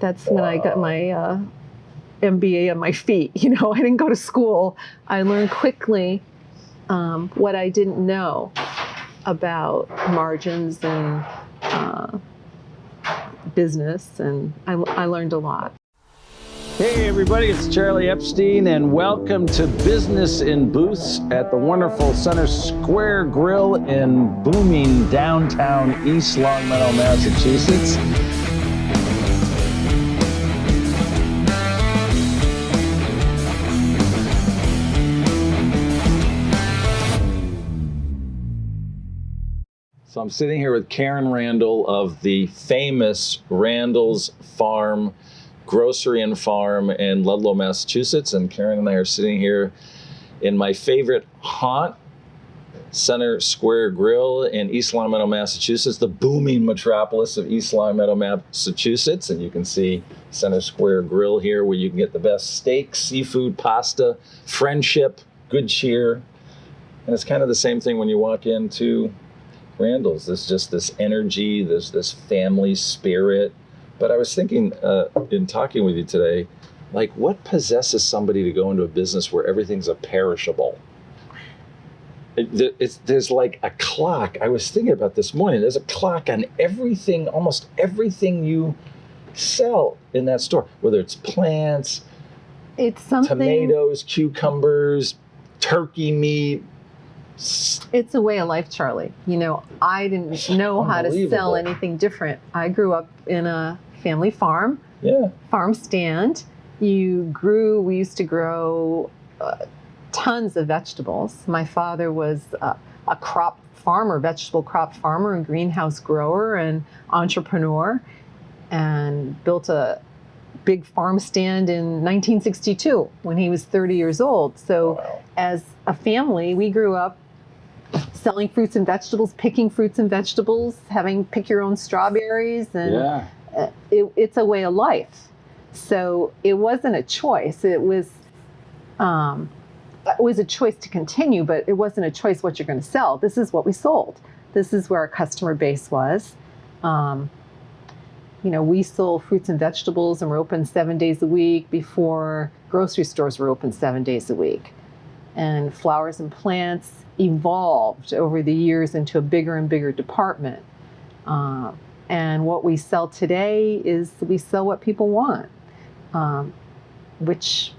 That's when I got my MBA on my feet. You know, I didn't go to school. I learned quickly what I didn't know about margins and business, and I learned a lot. Hey everybody, it's Charlie Epstein, and welcome to Business in Booths at the wonderful Center Square Grill in booming downtown East Longmeadow, Massachusetts. So I'm sitting here with Karen Randall of the famous Randall's Farm Grocery and Farm in Ludlow, Massachusetts. And Karen and I are sitting here in my favorite haunt, Center Square Grill in East Longmeadow, Massachusetts, the booming metropolis of East Longmeadow, Massachusetts. And you can see Center Square Grill here, where you can get the best steak, seafood, pasta, friendship, good cheer. And it's kind of the same thing when you walk into Randall's. There's just this energy, there's this family spirit. But I was thinking, in talking with you today, like, what possesses somebody to go into a business where everything's a perishable? There's like a clock. I was thinking about this morning. There's a clock on everything, almost everything you sell in that store, whether it's plants, It's something. tomatoes, cucumbers, turkey meat. It's a way of life, Charlie. You know, I didn't know how to sell anything different. I grew up in a family farm, farm stand. We used to grow tons of vegetables. My father was a crop farmer, vegetable crop farmer and greenhouse grower and entrepreneur, and built a big farm stand in 1962 when he was 30 years old. So as a family, we grew up selling fruits and vegetables, picking fruits and vegetables, pick your own strawberries, and it's a way of life. So it wasn't a choice. It was a choice to continue, but it wasn't a choice what you're going to sell. This is what we sold. This is where our customer base was. You know, we sold fruits and vegetables and were open 7 days a week before grocery stores were open 7 days a week. And flowers and plants evolved over the years into a bigger and bigger department. And what we sell today is we sell what people want, which,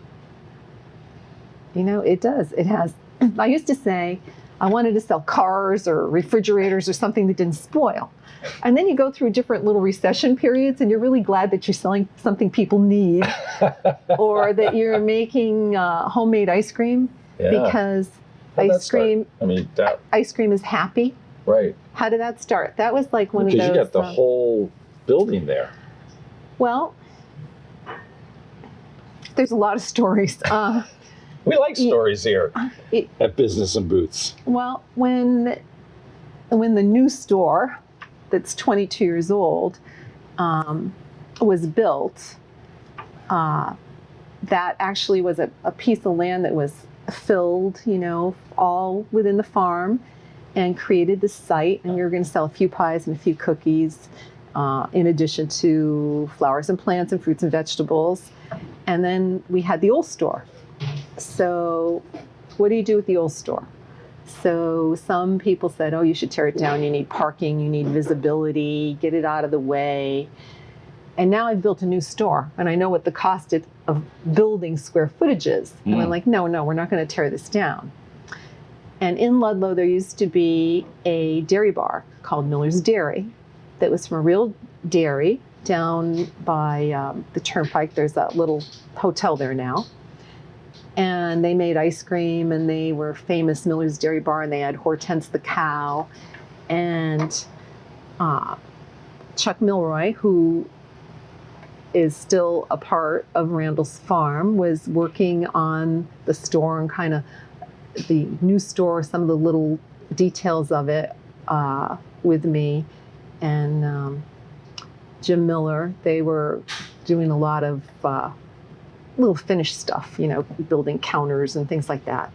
you know, it does. It has. I used to say I wanted to sell cars or refrigerators or something that didn't spoil. And then you go through different little recession periods and you're really glad that you're selling something people need or that you're making homemade ice cream because ice cream is happy. Right. How did that start? That was like one of those. Because you got the whole building there. Well, there's a lot of stories. We like stories here at Business and Booths. Well, when the new store that's 22 years old was built, that actually was a piece of land that was filled, you know, all within the farm, and created the site. And we were going to sell a few pies and a few cookies, in addition to flowers and plants and fruits and vegetables. And then we had the old store. So what do you do with the old store? So some people said, oh, you should tear it down. You need parking, you need visibility, get it out of the way. And now I've built a new store and I know what the cost of building square footage is. And I'm like, no, we're not going to tear this down. And in Ludlow, there used to be a dairy bar called Miller's Dairy that was from a real dairy down by the Turnpike. There's that little hotel there now. And they made ice cream and they were famous, Miller's Dairy Bar, and they had Hortense the cow. And Chuck Milroy, who is still a part of Randall's Farm, was working on the store and kind of the new store, some of the little details of it with me. And Jim Miller, they were doing a lot of little finished stuff, you know, building counters and things like that.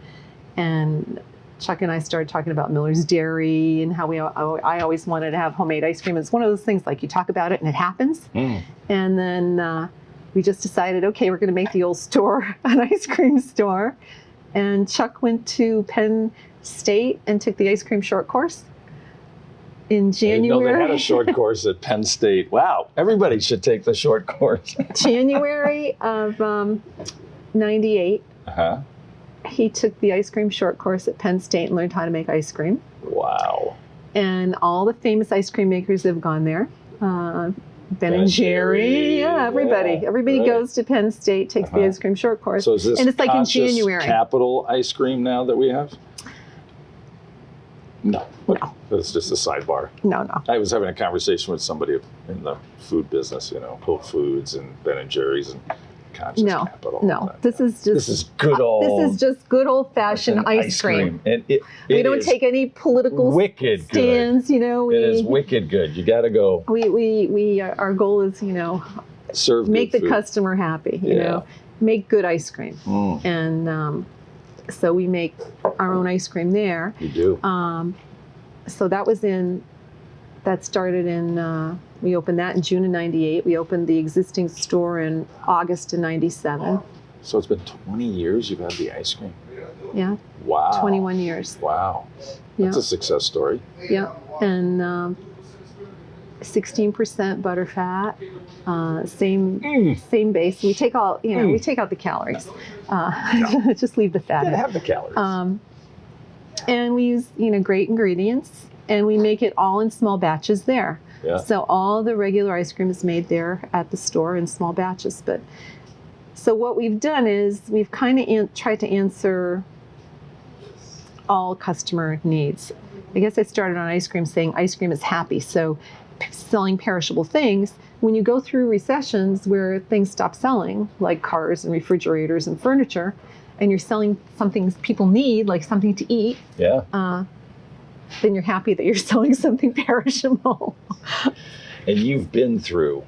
And Chuck and I started talking about Miller's Dairy and how I always wanted to have homemade ice cream. It's one of those things like you talk about it and it happens. And then we just decided, okay, we're going to make the old store an ice cream store. And Chuck went to Penn State and took the ice cream short course in January. I didn't know they had a short course at Penn State. Wow, everybody should take the short course. January of 98. Uh-huh. He took the ice cream short course at Penn State and learned how to make ice cream. Wow. And all the famous ice cream makers have gone there. Ben and Jerry, everybody right. goes to Penn State, takes the ice cream short course. So is this and it's like in Conscious January. Capital ice cream now that we have? No. That's just a sidebar. No. I was having a conversation with somebody in the food business, Whole Foods and Ben and Jerry's and Conscious Capital. No, this is good old fashioned ice cream. And we don't take any political wicked stands, good. It is wicked good. You got to go. We our goal is, serve make good the food. customer happy, make good ice cream. And so we make our own ice cream there. You do. So that started in, we opened that in June of 98. We opened the existing store in August of 97. So it's been 20 years you've had the ice cream? Yeah. Wow. 21 years. Wow. Yeah. That's a success story. Yeah. And 16% butter fat, same base. We take all, we take out the calories. Just leave the fat in. Gotta have the calories. And we use, great ingredients, and we make it all in small batches there. Yeah. So all the regular ice cream is made there at the store in small batches. But so what we've done is we've kind of tried to answer all customer needs. I guess I started on ice cream saying ice cream is happy. So selling perishable things, when you go through recessions where things stop selling, like cars and refrigerators and furniture, and you're selling something people need, like something to eat, then you're happy that you're selling something perishable. And you've been through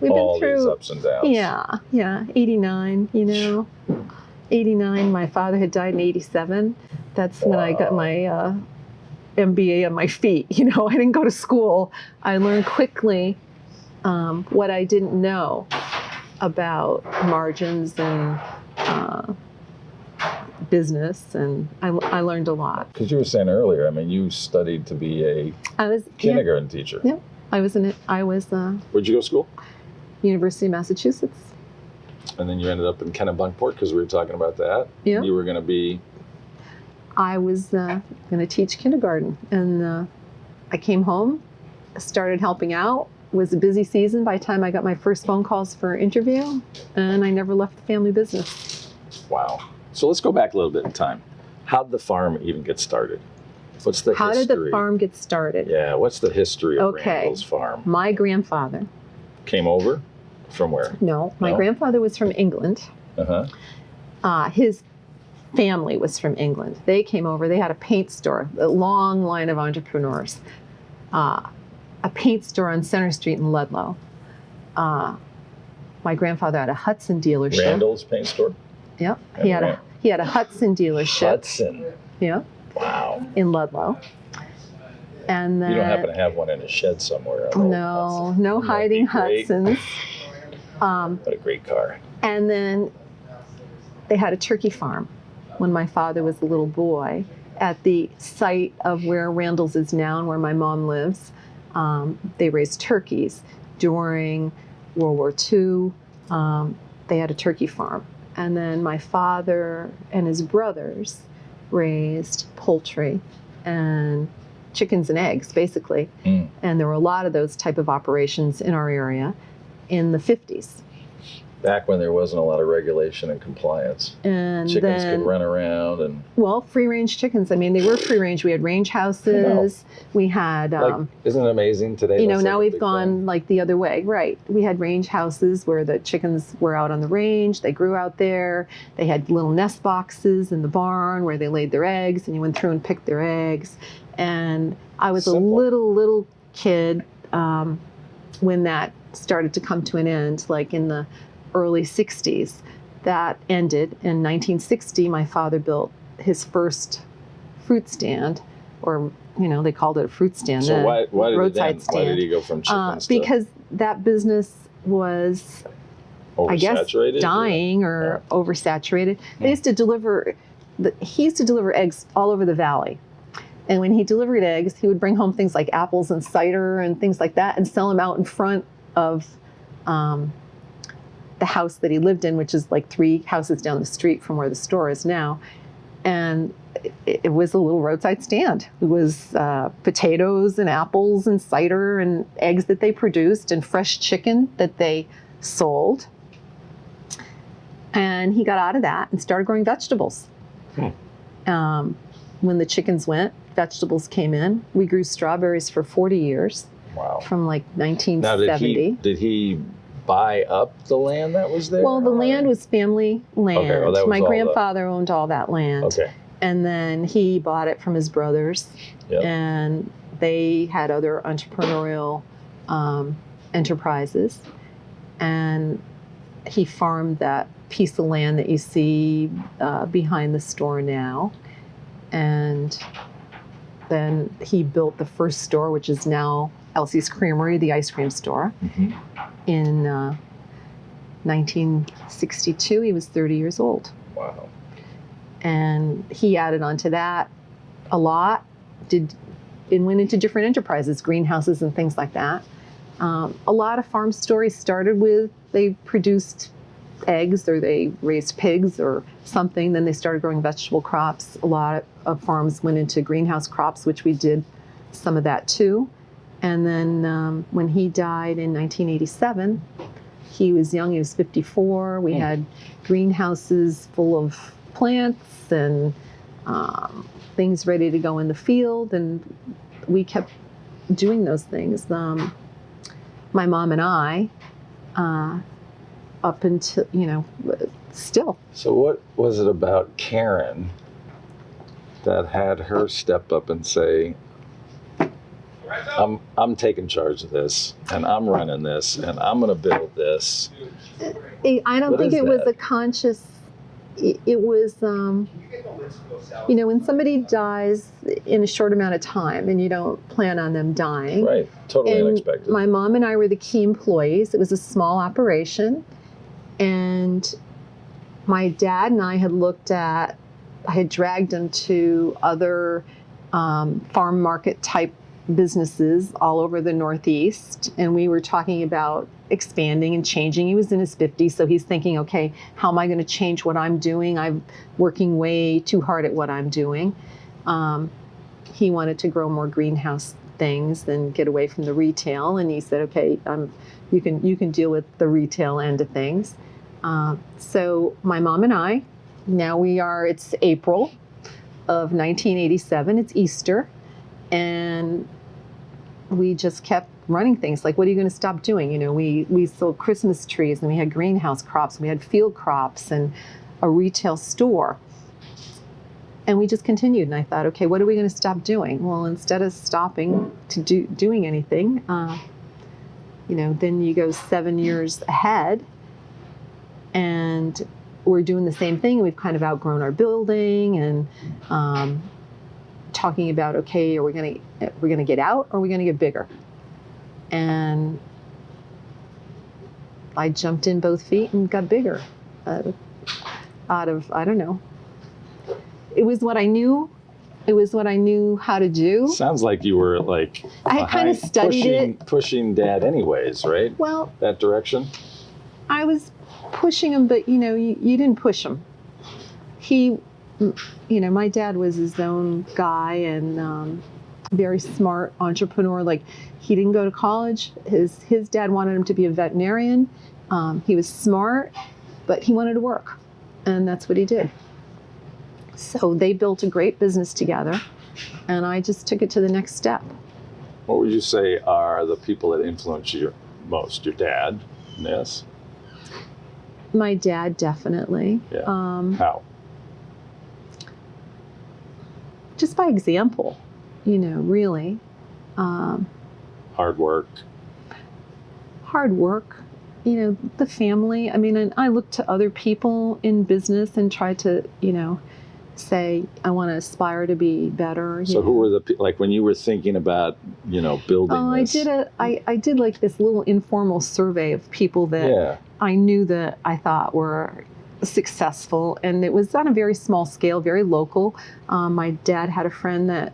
We've all been through these ups and downs. Yeah. 89, 89, my father had died in 87. That's when I got my MBA on my feet. I didn't go to school. I learned quickly what I didn't know about margins and business, and I learned a lot. Because you were saying earlier, you studied to be a kindergarten teacher. Yeah, I was Where'd you go to school? University of Massachusetts. And then you ended up in Kennebunkport because we were talking about that. Yeah. You were going to be... I was going to teach kindergarten, and I came home, started helping out. It was a busy season by the time I got my first phone calls for an interview, and I never left the family business. Wow. So let's go back a little bit in time. How did the farm even get started? What's the history? How did the farm get started? Yeah, what's the history of Randall's farm? My grandfather. Came over? From where? No, my grandfather was from England. His family was from England. They came over. They had a paint store, a long line of entrepreneurs. A paint store on Center Street in Ludlow. My grandfather had a Hudson dealership. Randall's paint store? Yep. He had a Hudson dealership. Hudson. Yeah. Wow. In Ludlow. And then you don't happen to have one in a shed somewhere? No hiding Hudsons. What a great car. And then they had a turkey farm when my father was a little boy at the site of where Randall's is now and where my mom lives. They raised turkeys. During World War II, they had a turkey farm. And then my father and his brothers raised poultry and chickens and eggs, basically. And there were a lot of those type of operations in our area in the 50s. Back when there wasn't a lot of regulation and compliance. And chickens then, could run around and... Well, free-range chickens. They were free-range. We had range houses. We had... isn't it amazing today? Now we've gone the other way. Right. We had range houses where the chickens were out on the range. They grew out there. They had little nest boxes in the barn where they laid their eggs, and you went through and picked their eggs. And I was a little kid when that started to come to an end, in the early 60s. That ended in 1960. My father built his first fruit stand, or they called it a fruit stand. So then, why did roadside why stand. did he go from chickens Because that business was, to I guess, oversaturated? dying or oversaturated. They used to he used to deliver eggs all over the valley. And when he delivered eggs, he would bring home things like apples and cider and things like that and sell them out in front of the house that he lived in, which is like 3 houses down the street from where the store is now. And it was a little roadside stand. It was potatoes and apples and cider and eggs that they produced and fresh chicken that they sold. And he got out of that and started growing vegetables. When the chickens went, vegetables came in. We grew strawberries for 40 years. Wow. From like 1970. Now, did he buy up the land that was there? Well, the land was family land. Okay, well, that was My all grandfather owned all that land. Okay. And then he bought it from his brothers. Yep. And they had other entrepreneurial enterprises. And he farmed that piece of land that you see behind the store now. And then he built the first store, which is now Elsie's Creamery, the ice cream store. In 1962. He was 30 years old. Wow. And he added on to that a lot, and went into different enterprises, greenhouses and things like that. A lot of farm stories started with they produced eggs or they raised pigs or something. Then they started growing vegetable crops. A lot of farms went into greenhouse crops, which we did some of that too. And then when he died in 1987, he was young, he was 54. We had greenhouses full of plants and things ready to go in the field. And we kept doing those things. My mom and I, up until, still. So what was it about Karen that had her step up and say, I'm taking charge of this, and I'm running this, and I'm going to build this? I don't think it was a conscious. It was, when somebody dies in a short amount of time, and you don't plan on them dying. Right, totally and unexpected. My mom and I were the key employees. It was a small operation, and my dad and I had dragged him to other farm market type businesses all over the Northeast, and we were talking about expanding and changing. He was in his 50s, so he's thinking, okay, how am I going to change what I'm doing? I'm working way too hard at what I'm doing. He wanted to grow more greenhouse things and get away from the retail, and he said, okay, you can deal with the retail end of things. So my mom and I, it's April of 1987, it's Easter, and we just kept running things. Like, what are you going to stop doing? We sold Christmas trees, and we had greenhouse crops, and we had field crops and a retail store. And we just continued. And I thought, okay, what are we going to stop doing? Well, instead of stopping to doing anything, then you go 7 years ahead, and we're doing the same thing. We've kind of outgrown our building, and talking about, okay, are we going to get out, or are we going to get bigger? And I jumped in both feet and got bigger. Out of, I don't know. It was what I knew. It was what I knew how to do. Sounds like you were like I had kind of studied pushing Dad anyways, right? Well, that direction. I was pushing him, but you didn't push him. He, my dad was his own guy and very smart entrepreneur. Like, he didn't go to college. His dad wanted him to be a veterinarian. He was smart, but he wanted to work, and that's what he did. So they built a great business together, and I just took it to the next step. What would you say are the people that influence you most? Your dad? Yes. My dad, definitely. Yeah. How? Just by example, really. Hard work. Hard work. The family. I mean, and I look to other people in business and try to, say, I want to aspire to be better. So who were like when you were thinking about, building Oh, this? I did like this little informal survey of people that I knew that I thought were successful, and it was on a very small scale, very local. My dad had a friend that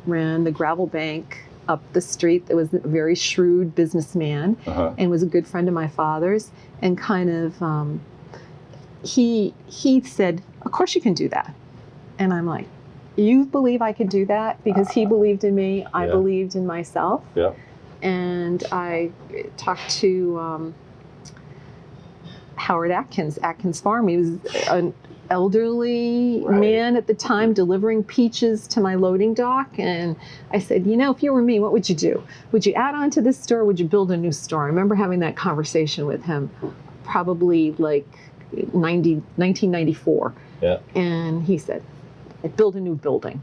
ran the gravel bank up the street that was a very shrewd businessman and was a good friend of my father's, and kind of he said, of course you can do that. And I'm like, you believe I can do that? Because he believed in me, I believed in myself. Yeah. And I talked to Howard Atkins Farm. He was an elderly man at the time delivering peaches to my loading dock. And I said, if you were me, what would you do? Would you add on to this store? Or would you build a new store? I remember having that conversation with him probably like 1994. Yeah. And he said, I'd build a new building.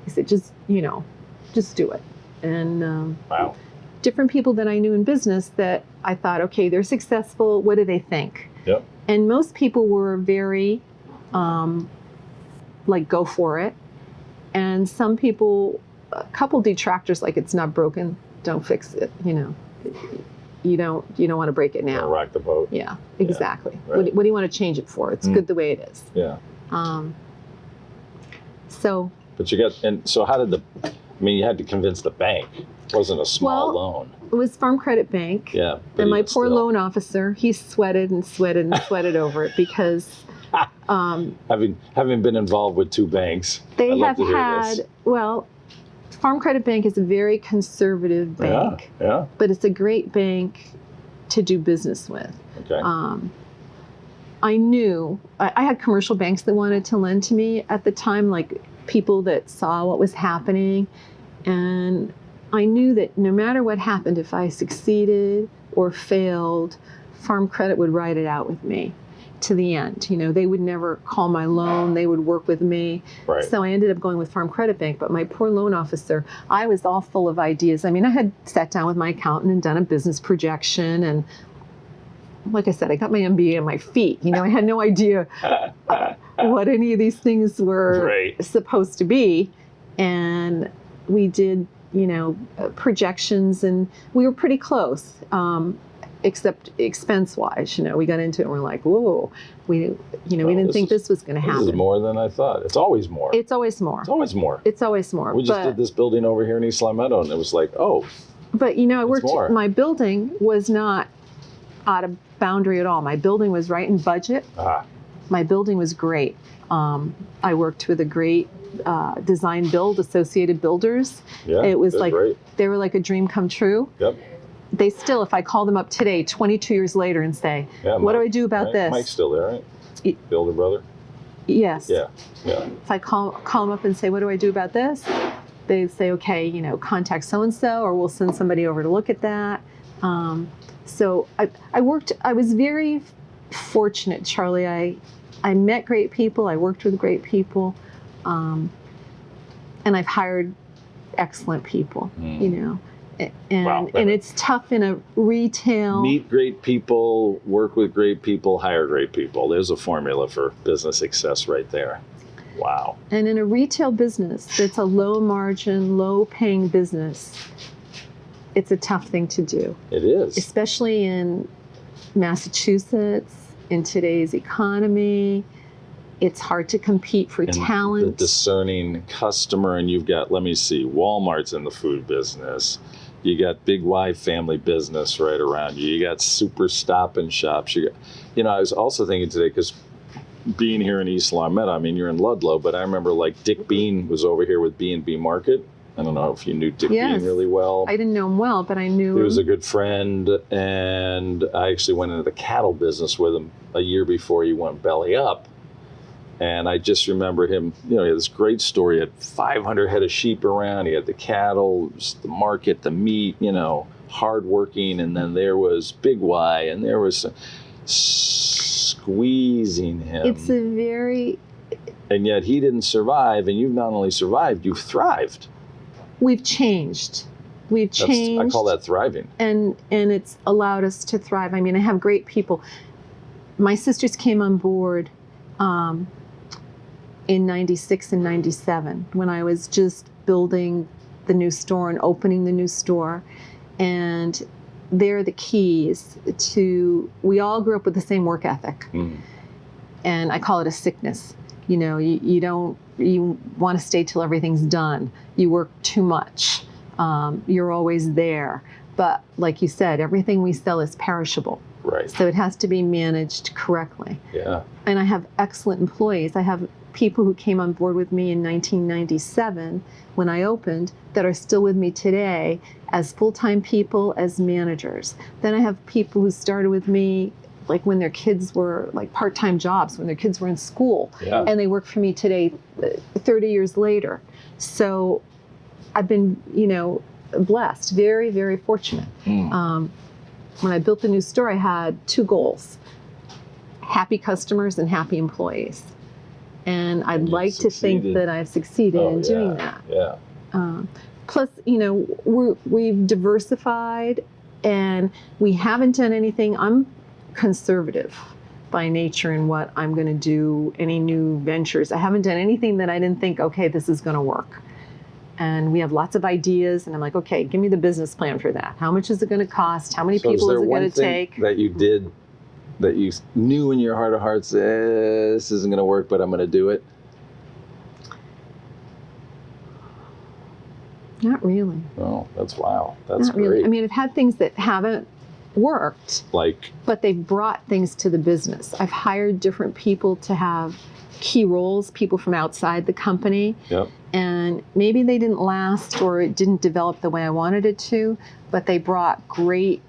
He said, just do it. And wow. Different people that I knew in business that I thought, okay, they're successful. What do they think? Yep. And most people were very, like, go for it. And some people, a couple detractors, like, it's not broken, don't fix it. You don't want to break it now. Rock the boat. Yeah, exactly. Yeah, right. What do you want to change it for? It's good the way it is. Yeah. So. But so how did you had to convince the bank. It wasn't a small loan. It was Farm Credit Bank. Yeah. And my poor loan officer, he sweated and sweated and sweated over it because having been involved with two banks, they have had, Farm Credit Bank is a very conservative bank. Yeah. But it's a great bank to do business with. Okay. I knew I had commercial banks that wanted to lend to me at the time, like people that saw what was happening. And I knew that no matter what happened, if I succeeded or failed, Farm Credit would ride it out with me to the end. They would never call my loan. They would work with me. Right. So I ended up going with Farm Credit Bank. But my poor loan officer, I was all full of ideas. I had sat down with my accountant and done a business projection. And like I said, I got my MBA on my feet. I had no idea what any of these things were supposed to be. And we did, projections, and we were pretty close, except expense-wise. We got into it and we're like, whoa, we didn't think this was going to happen. This is more than I thought. It's always more. It's always more. It's always more. It's always more. We just did this building over here in East Long Meadow, and it was like, oh. But, I worked, my building was not out of boundary at all. My building was right in budget. My building was great. I worked with a great design build, Associated Builders. Yeah, it was like great. They were like a dream come true. Yep. They still, if I call them up today, 22 years later, and say, what do I do about this? Mike's still there, right? Builder brother? Yes. Yeah. If I call them up and say, what do I do about this? They say, okay, contact so-and-so, or we'll send somebody over to look at that. So I was very fortunate, Charlie. I met great people. I worked with great people. And I've hired excellent people, And it's tough in a retail. Meet great people, work with great people, hire great people. There's a formula for business success right there. Wow. And in a retail business that's a low margin, low paying business, it's a tough thing to do. It is. Especially in Massachusetts, in today's economy. It's hard to compete for talent. The discerning customer, and you've got, Walmart's in the food business. You got Big Y family business right around you. You got super Stop and Shops. I was also thinking today, because being here in East Long Meadow, you're in Ludlow, but I remember Dick Bean was over here with B&B Market. I don't know if you knew Dick Bean really well. I didn't know him well, but I knew him. He was a good friend, and I actually went into the cattle business with him a year before he went belly up. And I just remember him, he had this great story. He had 500 head of sheep around. He had the cattle, the market, the meat, hardworking. And then there was Big Y, and there was squeezing him. It's a very... And yet he didn't survive, and you've not only survived, you've thrived. We've changed. I call that thriving. And it's allowed us to thrive. I have great people. My sisters came on board in 96 and 97 when I was just building the new store and opening the new store. And they're the keys to, we all grew up with the same work ethic. And I call it a sickness. You know, you want to stay till everything's done. You work too much. You're always there. But like you said, everything we sell is perishable. Right. So it has to be managed correctly. Yeah. And I have excellent employees. I have people who came on board with me in 1997 when I opened that are still with me today as full-time people, as managers. Then I have people who started with me like when their kids were like part-time jobs, when their kids were in school, and they work for me today 30 years later. So I've been, you know, blessed, very, very fortunate. When I built the new store, I had two goals: happy customers and happy employees. And I'd like to think that I've succeeded in doing that. Yeah. Plus, you know, we've diversified and we haven't done anything. I'm conservative by nature in what I'm going to do, any new ventures. I haven't done anything that I didn't think, okay, this is going to work. And we have lots of ideas, and I'm like, okay, give me the business plan for that. How much is it going to cost? How many people is it going to take? That you did, that you knew in your heart of hearts, this isn't going to work, but I'm going to do it? Not really. Oh, that's wow. That's Not great. really. I mean, I've had things that haven't worked, Like, but they've brought things to the business. I've hired different people to have key roles, people from outside the company. yep. And maybe they didn't last or it didn't develop the way I wanted it to, but they brought great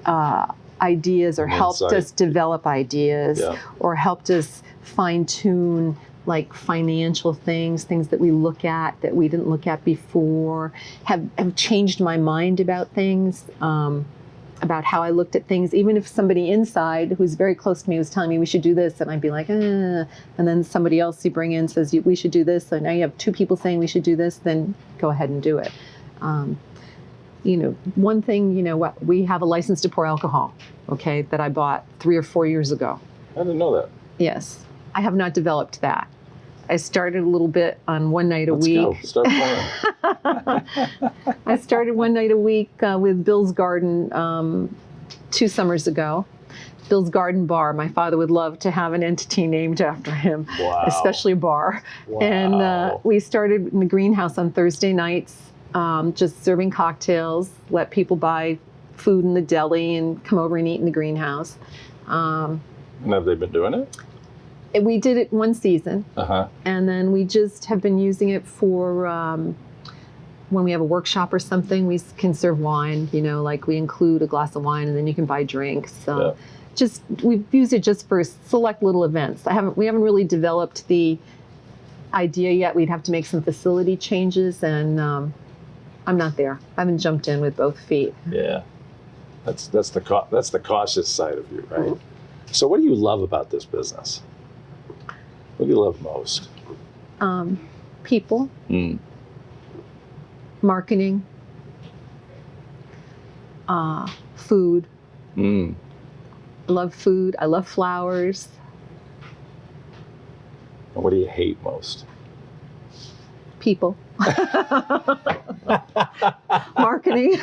ideas or helped Insight. us develop ideas Yeah. or helped us fine tune like financial things that we look at that we didn't look at before, have changed my mind about things, about how I looked at things. Even if somebody inside who's very close to me was telling me we should do this, and I'd be like, and then somebody else you bring in says we should do this, so now you have two people saying we should do this, then go ahead and do it. You know, one thing, you know, we have a license to pour alcohol, okay, that I bought 3 or 4 years ago. I didn't know that. Yes, I have not developed that. I started a little bit on one night a Let's week. go. Start pouring. I started one night a week with Bill's Garden 2 summers ago. Bill's Garden Bar. My father would love to have an entity named after him, Wow. especially a bar. Wow. And we started in the greenhouse on Thursday nights, just serving cocktails, let people buy food in the deli and come over and eat in the greenhouse. And have they been doing it? We did it one season. Uh-huh. And then we just have been using it for when we have a workshop or something, we can serve wine, you know, like we include a glass of wine and then you can buy drinks. So just, we've used it just for select little events. We haven't really developed the idea yet. We'd have to make some facility changes, and I'm not there. I haven't jumped in with both feet. Yeah. That's the cautious side of you, right? So what do you love about this business? What do you love most? People, marketing, food. I love food. I love flowers. And what do you hate most? People. Marketing.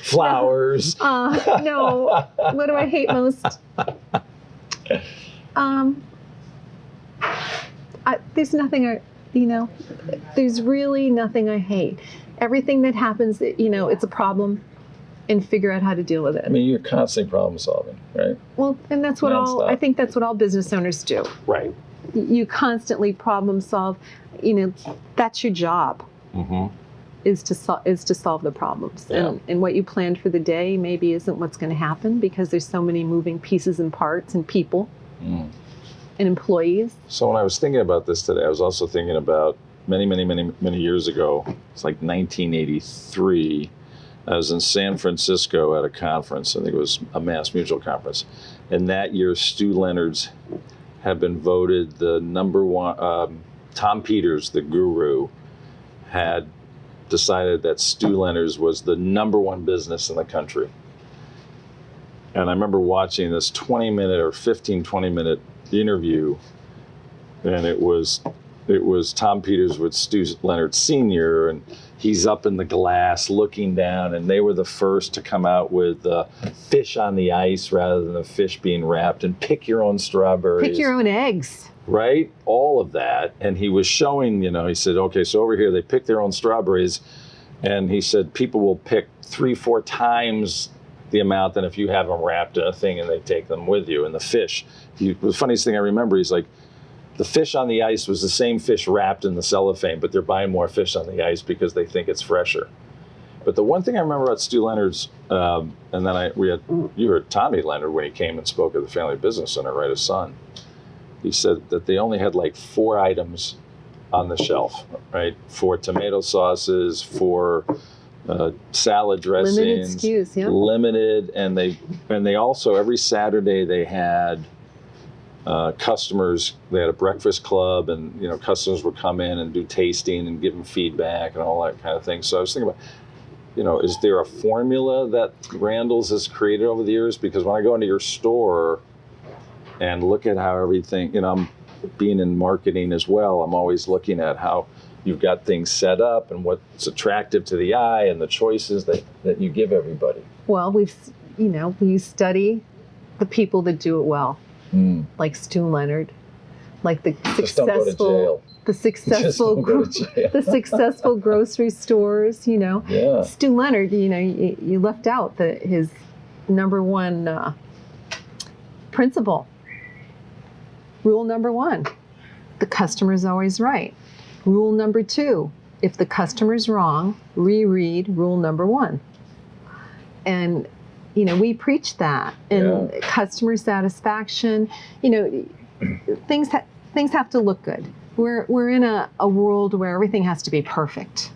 Flowers. No. What do I hate most? There's nothing there's really nothing I hate. Everything that happens, it's a problem, and figure out how to deal with it. I mean, you're constantly problem solving, right? Well, and that's what I think that's what all business owners do. Right. You constantly problem solve. That's your job. Mm-hmm. Is to solve the problems. Yeah. And what you planned for the day maybe isn't what's going to happen, because there's so many moving pieces and parts and people and employees. So when I was thinking about this today, I was also thinking about many years ago. It's like 1983. I was in San Francisco at a conference. I think it was a Mass Mutual conference. And that year, Stu Leonard's had been voted the number one. Tom Peters, the guru, had decided that Stu Leonard's was the number one business in the country. And I remember watching this 20-minute or 20-minute interview, and it was Tom Peters with Stu Leonard Sr., and he's up in the glass looking down, and they were the first to come out with fish on the ice rather than the fish being wrapped, and pick your own strawberries. Pick your own eggs. Right? All of that. And he was showing, he said, okay, so over here they pick their own strawberries, and he said people will pick 3-4 times the amount than if you have them wrapped in a thing and they take them with you. And the fish, the funniest thing I remember, he's like, the fish on the ice was the same fish wrapped in the cellophane, but they're buying more fish on the ice because they think it's fresher. But the one thing I remember about Stu Leonard's, and then you heard Tommy Leonard when he came and spoke at the Family Business Center, right, his son. He said that they only had like 4 items on the shelf, right? 4 tomato sauces, 4 salad dressings. Limited SKUs, yeah. Limited, and they also, every Saturday they had customers. They had a breakfast club, and customers would come in and do tasting and give them feedback and all that kind of thing. So I was thinking about, is there a formula that Randall's has created over the years? Because when I go into your store and look at how everything, I'm being in marketing as well, I'm always looking at how you've got things set up and what's attractive to the eye and the choices that you give everybody. Well, we study the people that do it well. Like Stu Leonard, like the successful grocery stores. Yeah. Stu Leonard, you left out his number one principle. Rule number 1, the customer's always right. Rule number 2, if the customer's wrong, reread rule number 1. And we preach that, and customer satisfaction. Things have to look good. We're in a world where everything has to be perfect.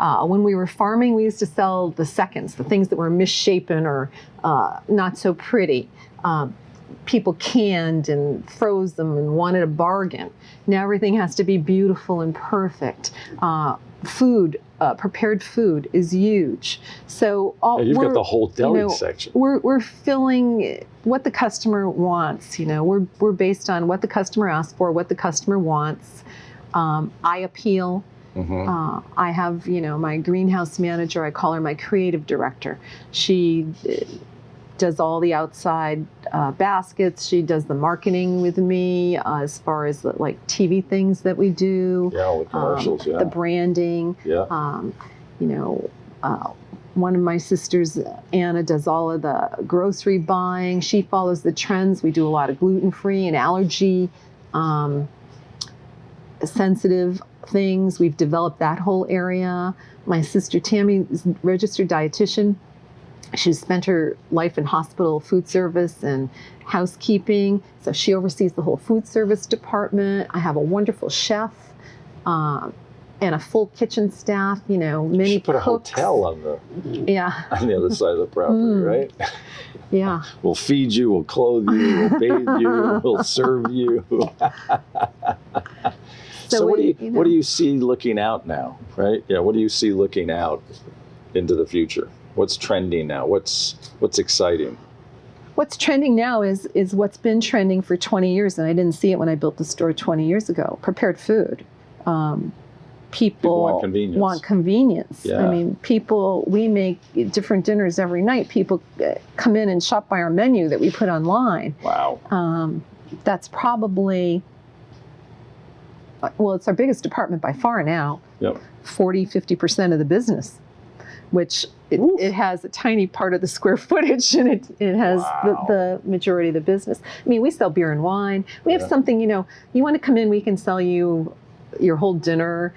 When we were farming, we used to sell the seconds, the things that were misshapen or not so pretty. People canned and froze them and wanted a bargain. Now everything has to be beautiful and perfect. Prepared food is huge. So you've got the whole deli section. We're filling what the customer wants. We're based on what the customer asks for, what the customer wants. Eye appeal. Mm-hmm. I have, my greenhouse manager. I call her my creative director. She does all the outside baskets. She does the marketing with me as far as like TV things that we do. Yeah, all the commercials, the branding. Yeah. One of my sisters, Anna, does all of the grocery buying. She follows the trends. We do a lot of gluten-free and allergy sensitive things. We've developed that whole area. My sister Tammy is a registered dietitian. She's spent her life in hospital food service and housekeeping, so she oversees the whole food service department. I have a wonderful chef and a full kitchen staff. Many you put cooks. A hotel on the other side of the property, right? Yeah. We'll feed you, we'll clothe you, we'll bathe you, we'll serve you. So what do you see looking out now, right? Yeah, what do you see looking out into the future? What's trending now? What's exciting? What's trending now is what's been trending for 20 years, and I didn't see it when I built the store 20 years ago. Prepared food. People want convenience. Yeah. I mean, we make different dinners every night. People come in and shop by our menu that we put online. Wow. That's probably, it's our biggest department by far now. Yep. 40-50% of the business, which it has a tiny part of the square footage, and it has the majority of the business. I mean, we sell beer and wine. We have something, you want to come in, we can sell you your whole dinner,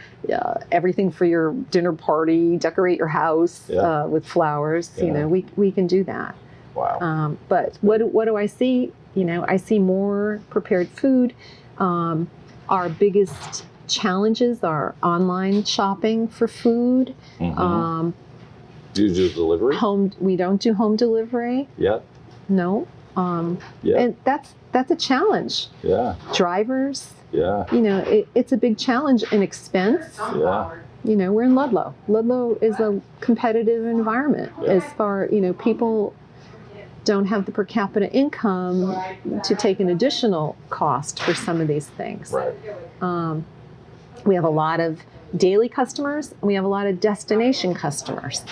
everything for your dinner party, decorate your house with flowers. Yeah. We can do that. Wow. But what do I see? I see more prepared food. Our biggest challenges are online shopping for food. Mm-hmm. Do you do delivery? We don't do home delivery. Yeah. No. And that's a challenge. Yeah. Drivers. Yeah. It's a big challenge and expense. Yeah. We're in Ludlow. Ludlow is a competitive environment as far, people don't have the per capita income to take an additional cost for some of these things. Right. We have a lot of daily customers, and we have a lot of destination customers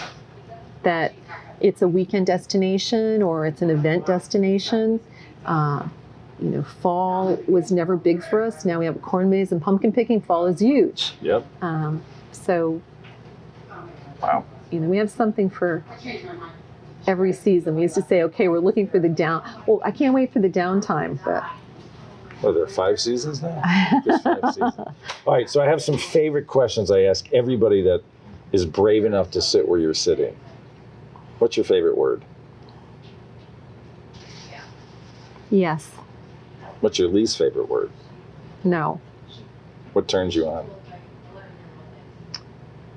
that it's a weekend destination or it's an event destination. Fall was never big for us. Now we have a corn maze and pumpkin picking. Fall is huge. Yep. So, Wow. We have something for every season. We used to say, okay, we're looking for the down. Well, I can't wait for the downtime, but. Oh, there are 5 seasons now? Just 5 seasons. All right, so I have some favorite questions I ask everybody that is brave enough to sit where you're sitting. What's your favorite word? Yes. What's your least favorite word? No. What turns you on?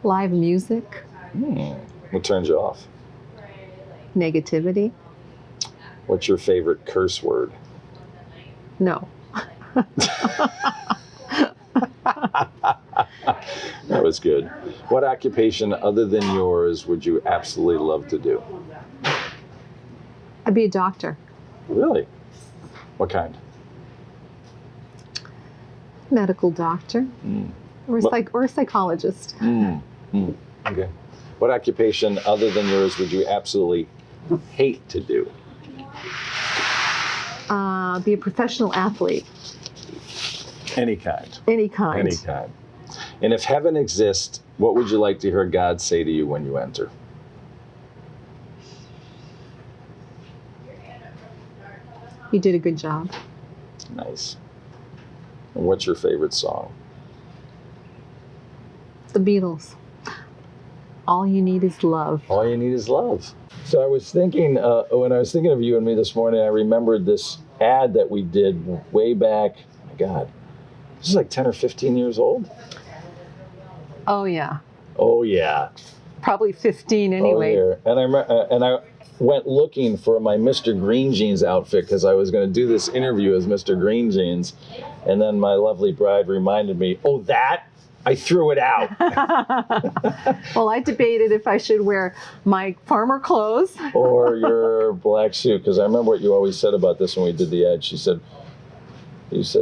Live music. What turns you off? Negativity. What's your favorite curse word? No. That was good. What occupation other than yours would you absolutely love to do? I'd be a doctor. Really? What kind? Medical doctor. Or a psychologist. Okay. What occupation other than yours would you absolutely hate to do? Be a professional athlete. Any kind. Any kind. Any kind. And if heaven exists, what would you like to hear God say to you when you enter? You did a good job. Nice. And what's your favorite song? The Beatles. All you need is love. All you need is love. So I was thinking, when I was thinking of you and me this morning, I remembered this ad that we did way back. Oh my God, this is like 10 or 15 years old. Oh yeah. Oh yeah. Probably 15 anyway. Oh, yeah. And I went looking for my Mr. Green Jeans outfit because I was going to do this interview as Mr. Green Jeans, and then my lovely bride reminded me, "Oh, that." I threw it out. Well, I debated if I should wear my farmer clothes. Or your black suit, because I remember what you always said about this when we did the ad. You said,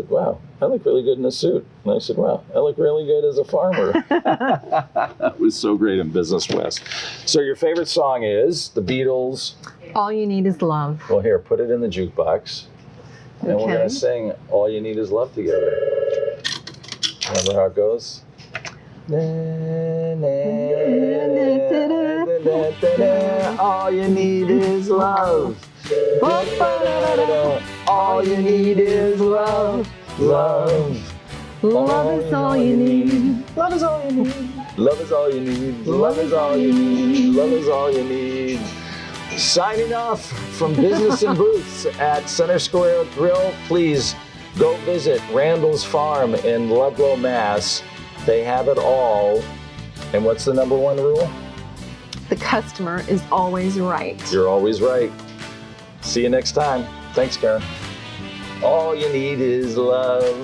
wow, I look really good in a suit. And I said, wow, I look really good as a farmer. That was so great in Business West. So your favorite song is The Beatles. All you need is love. Well, here, put it in the jukebox. And Okay. we're going to sing All You Need Is Love together. Remember how it goes? All you need is love. All you need is love. Love. Love is all you need. Love is all you need. Love is all you need. Love is all you need. Love is all you need. Signing off from Business and Booths at Center Square Grill. Please go visit Randall's Farm in Ludlow, Mass. They have it all. And what's the number one rule? The customer is always right. You're always right. See you next time. Thanks, Karen. All you need is love.